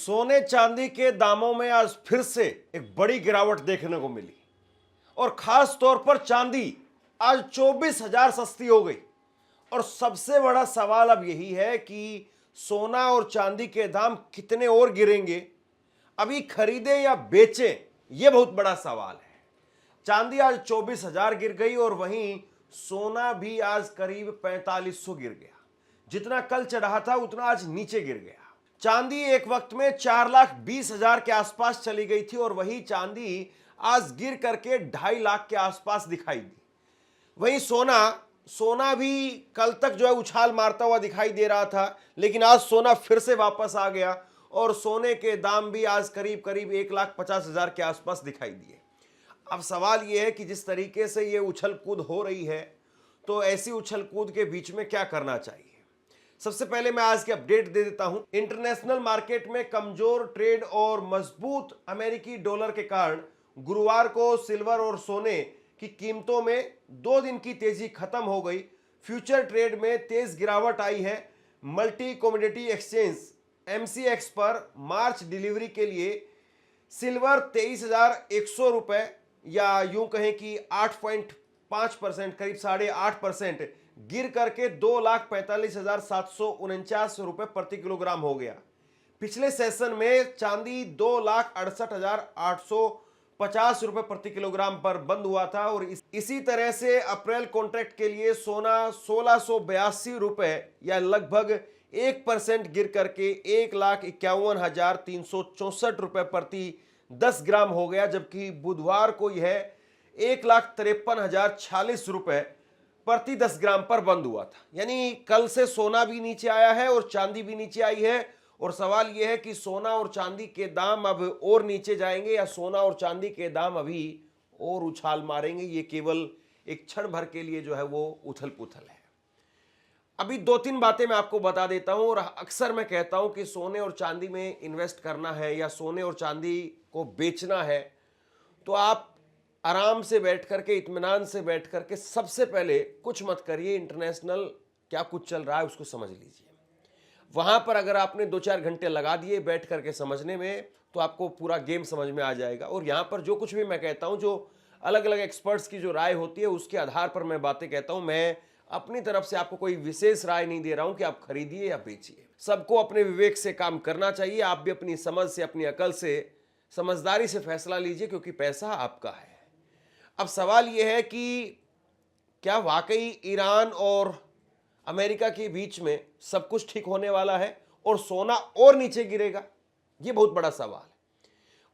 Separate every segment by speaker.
Speaker 1: सोने चांदी के दामों में आज फिर से एक बड़ी गिरावट देखने को मिली और खास तौर पर चांदी आज 24,000 सस्ती हो गई। और सबसे बड़ा सवाल अब यही है कि सोना और चांदी के दाम कितने और गिरेंगे, अभी खरीदें या बेचें, यह बहुत बड़ा सवाल है। चांदी आज 24,000 गिर गई और वहीं सोना भी आज करीब 4500 गिर गया। जितना कल चढ़ा था उतना आज नीचे गिर गया। चांदी एक वक्त में 4,20,000 के आसपास चली गई थी और वही चांदी आज गिर करके 2.5 लाख के आसपास दिखाई दी। वहीं सोना भी कल तक जो है उछाल मारता हुआ दिखाई दे रहा था, लेकिन आज सोना फिर से वापस आ गया और सोने के दाम भी आज करीब करीब 1,50,000 के आसपास दिखाई दिए। अब सवाल यह है कि जिस तरीके से ये उछल कूद हो रही है, तो ऐसी उछल कूद के बीच में क्या करना चाहिए। सबसे पहले मैं आज की अपडेट दे देता हूं। इंटरनेशनल मार्केट में कमजोर ट्रेड और मजबूत अमेरिकी डॉलर के कारण गुरुवार को सिल्वर और सोने की कीमतों में 2 दिन की तेजी खत्म हो गई। फ्यूचर ट्रेड में तेज गिरावट आई है। मल्टी कमोडिटी एक्सचेंज MCX पर मार्च डिलीवरी के लिए सिल्वर 23,100 रुपए या यूं कहें कि 8.5% करीब 8.5% गिर करके 2,45,749 रुपए प्रति किलोग्राम हो गया। पिछले सेशन में चांदी 2,68,850 रुपए प्रति किलोग्राम पर बंद हुआ था और इसी तरह से अप्रैल कॉन्ट्रैक्ट के लिए सोना 1,682 रुपए या लगभग 1% गिर करके 1,51,364 रुपए प्रति 10 ग्राम हो गया, जबकि बुधवार को यह 1,53,046 रुपए प्रति 10 ग्राम पर बंद हुआ था। यानी कल से सोना भी नीचे आया है और चांदी भी नीचे आई है और सवाल यह है कि सोना और चांदी के दाम अब और नीचे जाएंगे या सोना और चांदी के दाम अभी और उछाल मारेंगे। ये केवल एक क्षण भर के लिए जो है वो उथल पुथल है। अभी 2-3 बातें मैं आपको बता देता हूं। और अक्सर मैं कहता हूं कि सोने और चांदी में इन्वेस्ट करना है या सोने और चांदी को बेचना है तो आप आराम से बैठ करके, इत्मीनान से बैठ करके सबसे पहले कुछ मत करिए। इंटरनेशनल क्या कुछ चल रहा है उसको समझ लीजिए। वहां पर अगर आपने 2-4 घंटे लगा दिए बैठ करके समझने में तो आपको पूरा गेम समझ में आ जाएगा। और यहां पर जो कुछ भी मैं कहता हूं, जो अलग अलग एक्सपर्ट्स की जो राय होती है उसके आधार पर मैं बातें कहता हूं। मैं अपनी तरफ से आपको कोई विशेष राय नहीं दे रहा हूं कि आप खरीदिए या बेचिए। सबको अपने विवेक से काम करना चाहिए। आप भी अपनी समझ से, अपनी अकल से, समझदारी से फैसला लीजिए, क्योंकि पैसा आपका है। अब सवाल यह है कि क्या वाकई ईरान और अमेरिका के बीच में सब कुछ ठीक होने वाला है और सोना और नीचे गिरेगा? यह बहुत बड़ा सवाल है।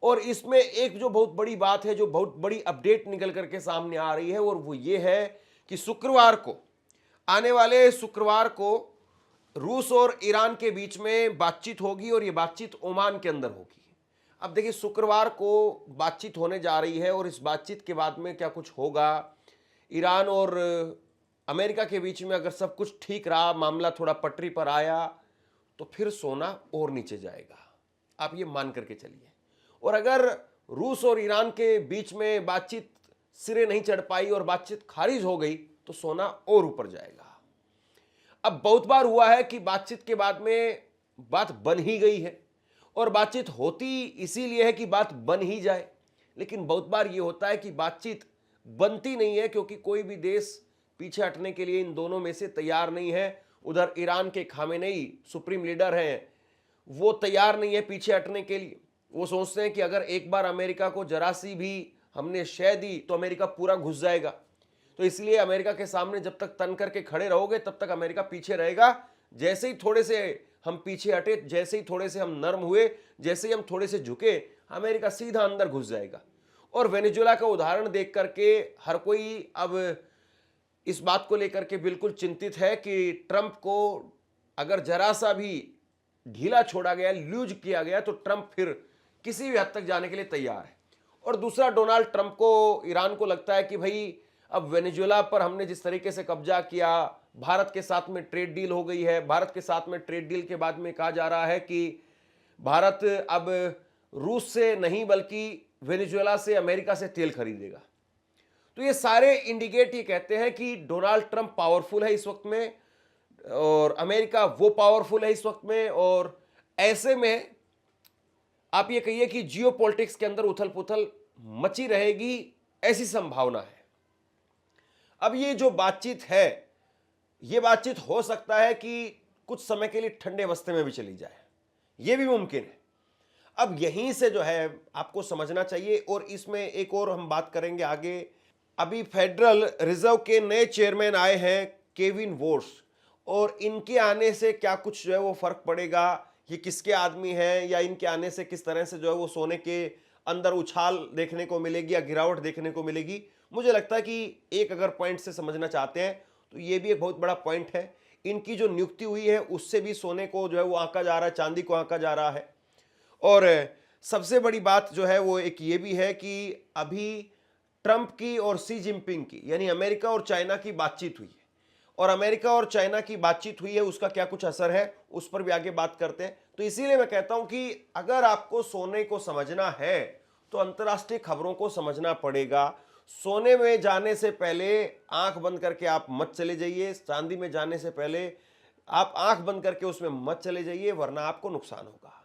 Speaker 1: और इसमें एक जो बहुत बड़ी बात है, जो बहुत बड़ी अपडेट निकल करके सामने आ रही है, और वो ये है कि शुक्रवार को, आने वाले शुक्रवार को रूस और ईरान के बीच में बातचीत होगी और ये बातचीत ओमान के अंदर होगी। अब देखिए, शुक्रवार को बातचीत होने जा रही है और इस बातचीत के बाद में क्या कुछ होगा, ईरान और अमेरिका के बीच में अगर सब कुछ ठीक रहा, मामला थोड़ा पटरी पर आया, तो फिर सोना और नीचे जाएगा। आप ये मान करके चलिए। और अगर रूस और ईरान के बीच में बातचीत सिरे नहीं चढ़ पाई और बातचीत खारिज हो गई तो सोना और ऊपर जाएगा। अब बहुत बार हुआ है कि बातचीत के बाद में बात बन ही गई है और बातचीत होती इसीलिए है कि बात बन ही जाए, लेकिन बहुत बार ये होता है कि बातचीत बनती नहीं है क्योंकि कोई भी देश पीछे हटने के लिए इन दोनों में से तैयार नहीं है। उधर ईरान के खामेनेई सुप्रीम लीडर हैं, वो तैयार नहीं है पीछे हटने के लिए। वो सोचते हैं कि अगर एक बार अमेरिका को जरा सी भी हमने शय दी तो अमेरिका पूरा घुस जाएगा। तो इसलिए अमेरिका के सामने जब तक तन करके खड़े रहोगे तब तक अमेरिका पीछे रहेगा। जैसे ही थोड़े से हम पीछे हटे, जैसे ही थोड़े से हम नर्म हुए, जैसे ही हम थोड़े से झुके, अमेरिका सीधा अंदर घुस जाएगा। और वेनेजुएला का उदाहरण देख करके हर कोई अब इस बात को लेकर के बिल्कुल चिंतित है कि ट्रंप को अगर जरा सा भी ढीला छोड़ा गया, लूज किया गया, तो ट्रंप फिर किसी भी हद तक जाने के लिए तैयार है। और दूसरा, डोनाल्ड ट्रंप को, ईरान को लगता है कि भाई अब वेनेजुएला पर हमने जिस तरीके से कब्जा किया, भारत के साथ में ट्रेड डील हो गई है। भारत के साथ में ट्रेड डील के बाद में कहा जा रहा है कि भारत अब रूस से नहीं बल्कि वेनेजुएला से, अमेरिका से तेल खरीदेगा। तो ये सारे इंडिकेट ये कहते हैं कि डोनाल्ड ट्रंप पावरफुल है इस वक्त में और अमेरिका वो पावरफुल है इस वक्त में। और ऐसे में आप ये कहिए कि जियो पॉलिटिक्स के अंदर उथल पुथल मची रहेगी, ऐसी संभावना है। अब ये जो बातचीत है, ये बातचीत हो सकता है कि कुछ समय के लिए ठंडे अवस्थे में भी चली जाए, ये भी मुमकिन है। अब यहीं से जो है आपको समझना चाहिए, और इसमें एक और हम बात करेंगे आगे। अभी फेडरल रिजर्व के नए चेयरमैन आए हैं, केविन वोर्स, और इनके आने से क्या कुछ जो है वो फर्क पड़ेगा, ये किसके आदमी हैं, या इनके आने से किस तरह से जो है वो सोने के अंदर उछाल देखने को मिलेगी या गिरावट देखने को मिलेगी। मुझे लगता है कि एक अगर पॉइंट से समझना चाहते हैं तो ये भी एक बहुत बड़ा पॉइंट है। इनकी जो नियुक्ति हुई है उससे भी सोने को जो है वो आंका जा रहा है, चांदी को आंका जा रहा है। और सबसे बड़ी बात जो है वो एक ये भी है कि अभी ट्रंप की और सी जिनपिंग की, यानी अमेरिका और चाइना की बातचीत हुई है, और अमेरिका और चाइना की बातचीत हुई है, उसका क्या कुछ असर है उस पर भी आगे बात करते हैं। तो इसीलिए मैं कहता हूं कि अगर आपको सोने को समझना है तो अंतर्राष्ट्रीय खबरों को समझना पड़ेगा। सोने में जाने से पहले आंख बंद करके आप मत चले जाइए, चांदी में जाने से पहले आप आंख बंद करके उसमें मत चले जाइए, वरना आपको नुकसान होगा।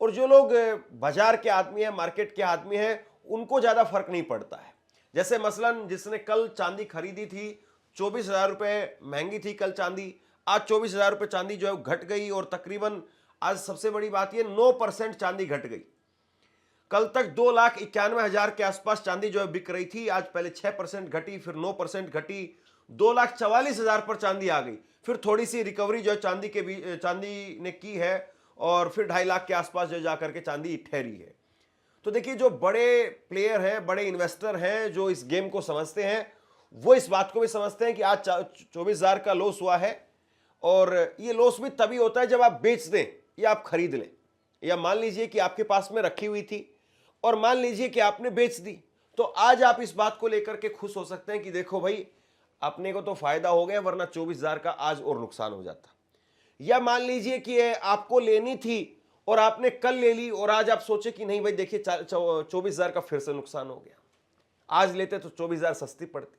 Speaker 1: और जो लोग बाजार के आदमी हैं, मार्केट के आदमी हैं, उनको ज्यादा फर्क नहीं पड़ता है। जैसे मसलन जिसने कल चांदी खरीदी थी, 24,000 रुपए महंगी थी कल चांदी, आज 24,000 रुपए चांदी जो है घट गई, और तकरीबन आज सबसे बड़ी बात यह 9% चांदी घट गई। कल तक 2,91,000 के आसपास चांदी जो है बिक रही थी, आज पहले 6% घटी, फिर 9% घटी, 2,44,000 पर चांदी आ गई। फिर थोड़ी सी रिकवरी जो चांदी ने की है, और फिर 2.5 लाख के आसपास जो जाकर के चांदी ठहरी है। तो देखिए, जो बड़े प्लेयर हैं, बड़े इन्वेस्टर हैं, जो इस गेम को समझते हैं, वो इस बात को भी समझते हैं कि आज 24,000 का लॉस हुआ है, और ये लॉस भी तभी होता है जब आप बेच दें या आप खरीद लें, या मान लीजिए कि आपके पास में रखी हुई थी और मान लीजिए कि आपने बेच दी, तो आज आप इस बात को लेकर के खुश हो सकते हैं कि देखो भाई, अपने को तो फायदा हो गया, वरना 24,000 का आज और नुकसान हो जाता। या मान लीजिए कि आपको लेनी थी और आपने कल ले ली, और आज आप सोचे कि नहीं भाई देखिए 24,000 का फिर से नुकसान हो गया, आज लेते तो 24,000 सस्ती पड़ती।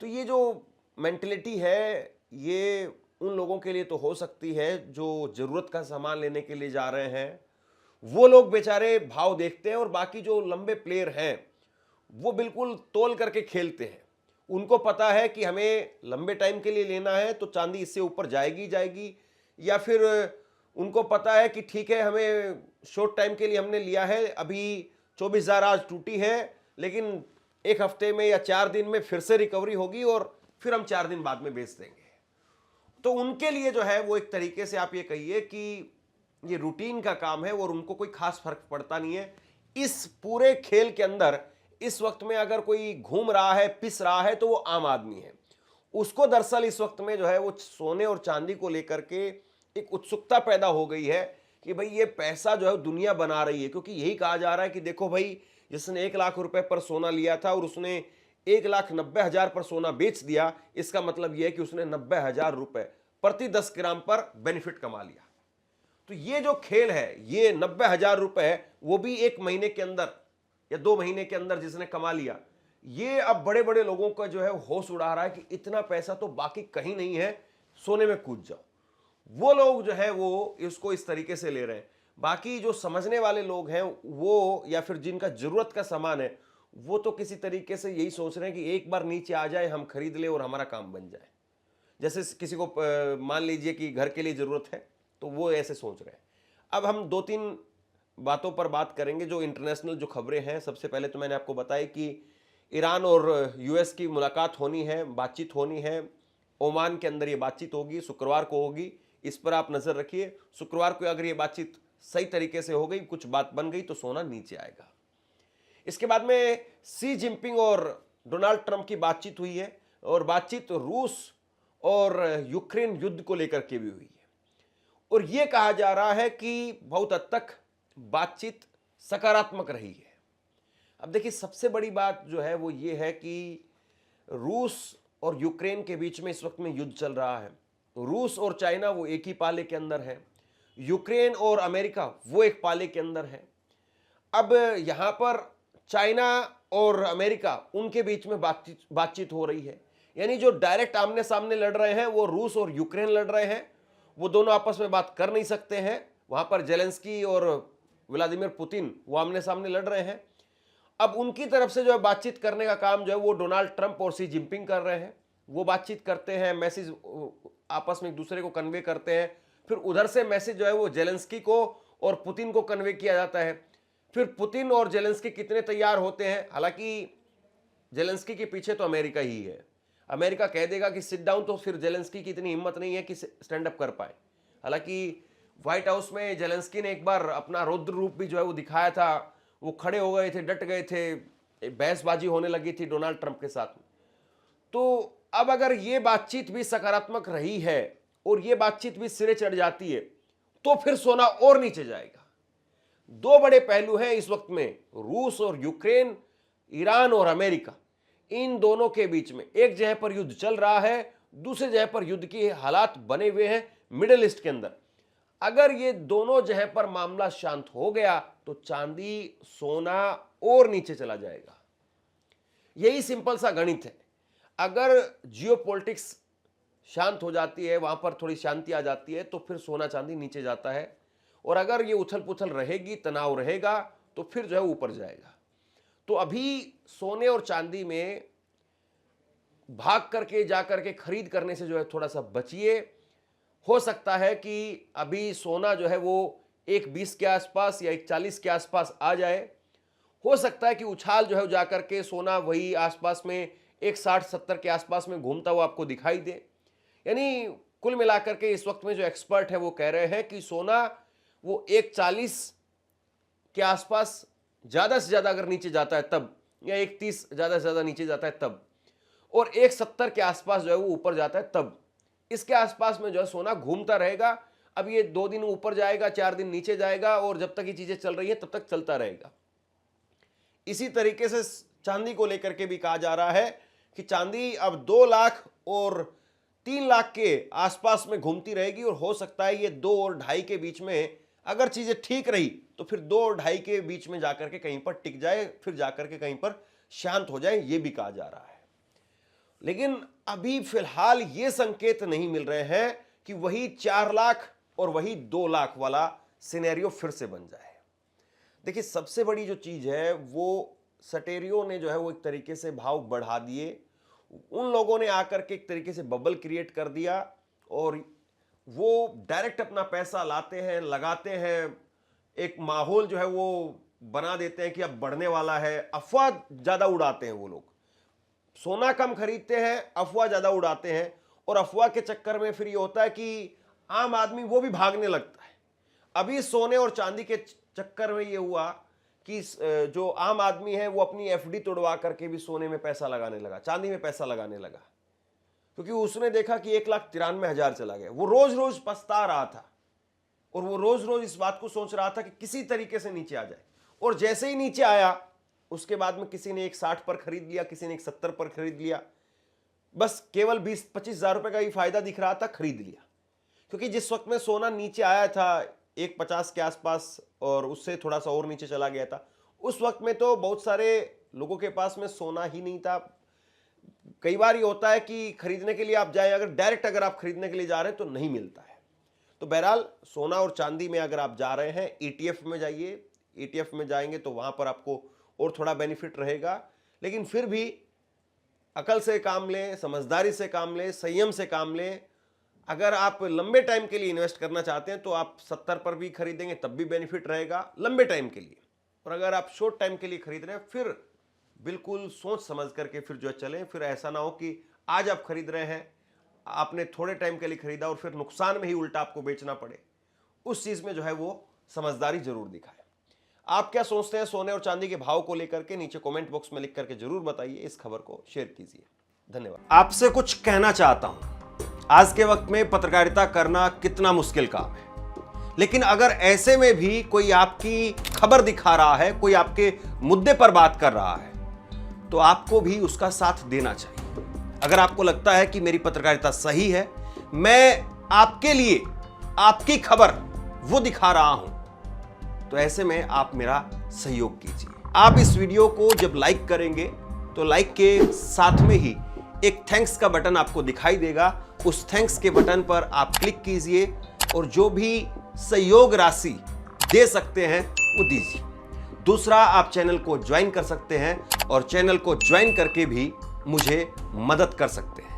Speaker 1: तो ये जो मेंटलिटी है, ये उन लोगों के लिए तो हो सकती है जो जरूरत का सामान लेने के लिए जा रहे हैं, वो लोग बेचारे भाव देखते हैं, और बाकी जो लंबे प्लेयर हैं वो बिल्कुल तोल करके खेलते हैं। उनको पता है कि हमें लंबे टाइम के लिए लेना है तो चांदी इससे ऊपर जाएगी जाएगी, या फिर उनको पता है कि ठीक है, हमें शॉर्ट टाइम के लिए हमने लिया है, अभी 24,000 आज टूटी है, लेकिन एक हफ्ते में या 4 दिन में फिर से रिकवरी होगी, और फिर हम 4 दिन बाद में बेच देंगे। तो उनके लिए जो है वो एक तरीके से आप ये कहिए कि ये रूटीन का काम है, और उनको कोई खास फर्क पड़ता नहीं है। इस पूरे खेल के अंदर इस वक्त में अगर कोई घूम रहा है, पिस रहा है, तो वो आम आदमी है। उसको दरअसल इस वक्त में जो है वो सोने और चांदी को लेकर के एक उत्सुकता पैदा हो गई है कि भाई ये पैसा जो है दुनिया बना रही है, क्योंकि यही कहा जा रहा है कि देखो भाई, जिसने 1 लाख रुपए पर सोना लिया था और उसने 1,90,000 पर सोना बेच दिया, इसका मतलब यह है कि उसने 90,000 रुपए प्रति 10 ग्राम पर बेनिफिट कमा लिया। तो ये जो खेल है, ये 90,000 रुपए, वो भी 1 महीने के अंदर या 2 महीने के अंदर जिसने कमा लिया, ये अब बड़े बड़े लोगों का जो है होश उड़ा रहा है कि इतना पैसा तो बाकी कहीं नहीं है, सोने में कूद जाओ। वो लोग जो है वो इसको इस तरीके से ले रहे हैं। बाकी जो समझने वाले लोग हैं वो, या फिर जिनका जरूरत का सामान है, वो तो किसी तरीके से यही सोच रहे हैं कि एक बार नीचे आ जाए, हम खरीद ले और हमारा काम बन जाए। जैसे किसी को मान लीजिए कि घर के लिए जरूरत है, तो वो ऐसे सोच रहे हैं। अब हम 2-3 बातों पर बात करेंगे जो इंटरनेशनल जो खबरें हैं। सबसे पहले तो मैंने आपको बताया कि ईरान और यूएस की मुलाकात होनी है, बातचीत होनी है। ओमान के अंदर ये बातचीत होगी, शुक्रवार को होगी, इस पर आप नजर रखिए। शुक्रवार को अगर ये बातचीत सही तरीके से हो गई, कुछ बात बन गई, तो सोना नीचे आएगा। इसके बाद में सी जिनपिंग और डोनाल्ड ट्रंप की बातचीत हुई है, और बातचीत रूस और यूक्रेन युद्ध को लेकर के भी हुई है, और यह कहा जा रहा है कि बहुत हद तक बातचीत सकारात्मक रही है। अब देखिए, सबसे बड़ी बात जो है वो ये है कि रूस और यूक्रेन के बीच में इस वक्त में युद्ध चल रहा है। रूस और चाइना वो एक ही पाले के अंदर है, यूक्रेन और अमेरिका वो एक पाले के अंदर है। अब यहां पर चाइना और अमेरिका, उनके बीच में बातचीत हो रही है, यानी जो डायरेक्ट आमने सामने लड़ रहे हैं वो रूस और यूक्रेन लड़ रहे हैं। वो दोनों आपस में बात कर नहीं सकते हैं। वहां पर जेलेंस्की और व्लादिमीर पुतिन, वो आमने सामने लड़ रहे हैं। अब उनकी तरफ से जो है बातचीत करने का काम जो है वो डोनाल्ड ट्रंप और शी जिनपिंग कर रहे हैं। वो बातचीत करते हैं, मैसेज आपस में एक दूसरे को कन्वे करते हैं, फिर उधर से मैसेज जो है वो जेलेंस्की को और पुतिन को कन्वे किया जाता है। फिर पुतिन और जेलेंस्की कितने तैयार होते हैं, हालांकि जेलेंस्की के पीछे तो अमेरिका ही है। अमेरिका कह देगा कि सिट डाउन, तो फिर जेलेंस्की की इतनी हिम्मत नहीं है कि स्टैंड अप कर पाए। हालांकि व्हाइट हाउस में जेलेंस्की ने एक बार अपना रौद्र रूप भी जो है वो दिखाया था। वो खड़े हो गए थे, डट गए थे, बहसबाजी होने लगी थी डोनाल्ड ट्रंप के साथ में। तो अब अगर ये बातचीत भी सकारात्मक रही है और ये बातचीत भी सिरे चढ़ जाती है तो फिर सोना और नीचे जाएगा। दो बड़े पहलू हैं इस वक्त में, रूस और यूक्रेन, ईरान और अमेरिका। इन दोनों के बीच में एक जगह पर युद्ध चल रहा है, दूसरी जगह पर युद्ध के हालात बने हुए हैं मिडिल ईस्ट के अंदर। अगर ये दोनों जगह पर मामला शांत हो गया तो चांदी, सोना और नीचे चला जाएगा। यही सिंपल सा गणित है। अगर जियोपॉलिटिक्स शांत हो जाती है, वहां पर थोड़ी शांति आ जाती है, तो फिर सोना चांदी नीचे जाता है। और अगर ये उथल पुथल रहेगी, तनाव रहेगा, तो फिर जो है ऊपर जाएगा। तो अभी सोने और चांदी में भाग करके जा करके खरीद करने से जो है थोड़ा सा बचिए। हो सकता है कि अभी सोना जो है वो 1.20 के आसपास या 1.40 के आसपास आ जाए। हो सकता है कि उछाल जो है जाकर के सोना वही आसपास में 1.60-1.70 के आसपास में घूमता हुआ आपको दिखाई दे। यानी कुल मिलाकर के इस वक्त में जो एक्सपर्ट है वो कह रहे हैं कि सोना वो 1.40 के आसपास ज्यादा से ज्यादा अगर नीचे जाता है तब, या 1.30 ज्यादा से ज्यादा नीचे जाता है तब, और 1.70 के आसपास जो है वो ऊपर जाता है तब, इसके आसपास में जो है सोना घूमता रहेगा। अब ये 2 दिन ऊपर जाएगा, 4 दिन नीचे जाएगा, और जब तक ये चीजें चल रही है तब तक चलता रहेगा। इसी तरीके से चांदी को लेकर के भी कहा जा रहा है कि चांदी अब 2 लाख और 3 लाख के आसपास में घूमती रहेगी, और हो सकता है ये 2 और 2.5 के बीच में अगर चीजें ठीक रही तो फिर 2 और 2.5 के बीच में जाकर के कहीं पर टिक जाए, फिर जाकर के कहीं पर शांत हो जाए, ये भी कहा जा रहा है। लेकिन अभी फिलहाल ये संकेत नहीं मिल रहे हैं कि वही 4 लाख और वही 2 लाख वाला सिनेरियो फिर से बन जाए। देखिए, सबसे बड़ी जो चीज है वो सटेरियो ने जो है वो एक तरीके से भाव बढ़ा दिए। उन लोगों ने आकर के एक तरीके से बबल क्रिएट कर दिया, और वो डायरेक्ट अपना पैसा लाते हैं, लगाते हैं, एक माहौल जो है वो बना देते हैं कि अब बढ़ने वाला है। अफवाह ज्यादा उड़ाते हैं वो लोग, सोना कम खरीदते हैं, अफवाह ज्यादा उड़ाते हैं, और अफवाह के चक्कर में फिर ये होता है कि आम आदमी वो भी भागने लगता है। अभी सोने और चांदी के चक्कर में ये हुआ कि जो आम आदमी है वो अपनी एफडी तोड़वा करके भी सोने में पैसा लगाने लगा, चांदी में पैसा लगाने लगा, क्योंकि उसने देखा कि 1,93,000 चला गया। वो रोज रोज पछता रहा था, और वो रोज रोज इस बात को सोच रहा था कि किसी तरीके से नीचे आ जाए। और जैसे ही नीचे आया उसके बाद में किसी ने 1.60 पर खरीद लिया, किसी ने 1.70 पर खरीद लिया, बस केवल 20-25 हजार रुपए का ही फायदा दिख रहा था, खरीद लिया। क्योंकि जिस वक्त में सोना नीचे आया था 1.50 के आसपास, और उससे थोड़ा सा और नीचे चला गया था, उस वक्त में तो बहुत सारे लोगों के पास में सोना ही नहीं था। कई बार ये होता है कि खरीदने के लिए आप जाए, अगर डायरेक्ट अगर आप खरीदने के लिए जा रहे हैं तो नहीं मिलता है। तो बहरहाल सोना और चांदी में अगर आप जा रहे हैं, ETF में जाइए। ETF में जाएंगे तो वहां पर आपको और थोड़ा बेनिफिट रहेगा। लेकिन फिर भी अकल से काम लें, समझदारी से काम लें, संयम से काम लें। अगर आप लंबे टाइम के लिए इन्वेस्ट करना चाहते हैं तो आप 70 पर भी खरीदेंगे तब भी बेनिफिट रहेगा लंबे टाइम के लिए। और अगर आप शॉर्ट टाइम के लिए खरीद रहे हैं, फिर बिल्कुल सोच समझ करके फिर जो चलें। फिर ऐसा ना हो कि आज आप खरीद रहे हैं, आपने थोड़े टाइम के लिए खरीदा और फिर नुकसान में ही उल्टा आपको बेचना पड़े। उस चीज में जो है वो समझदारी जरूर दिखाए। आप क्या सोचते हैं सोने और चांदी के भाव को लेकर के, नीचे कमेंट बॉक्स में लिख करके जरूर बताइए। इस खबर को शेयर कीजिए। धन्यवाद। आपसे कुछ कहना चाहता हूं। आज के वक्त में पत्रकारिता करना कितना मुश्किल काम है, लेकिन अगर ऐसे में भी कोई आपकी खबर दिखा रहा है, कोई आपके मुद्दे पर बात कर रहा है, तो आपको भी उसका साथ देना चाहिए। अगर आपको लगता है कि मेरी पत्रकारिता सही है, मैं आपके लिए आपकी खबर वो दिखा रहा हूं, तो ऐसे में आप मेरा सहयोग कीजिए। आप इस वीडियो को जब लाइक करेंगे तो लाइक के साथ में ही एक थैंक्स का बटन आपको दिखाई देगा। उस थैंक्स के बटन पर आप क्लिक कीजिए और जो भी सहयोग राशि दे सकते हैं वो दीजिए। दूसरा, आप चैनल को ज्वाइन कर सकते हैं और चैनल को ज्वाइन करके भी मुझे मदद कर सकते हैं।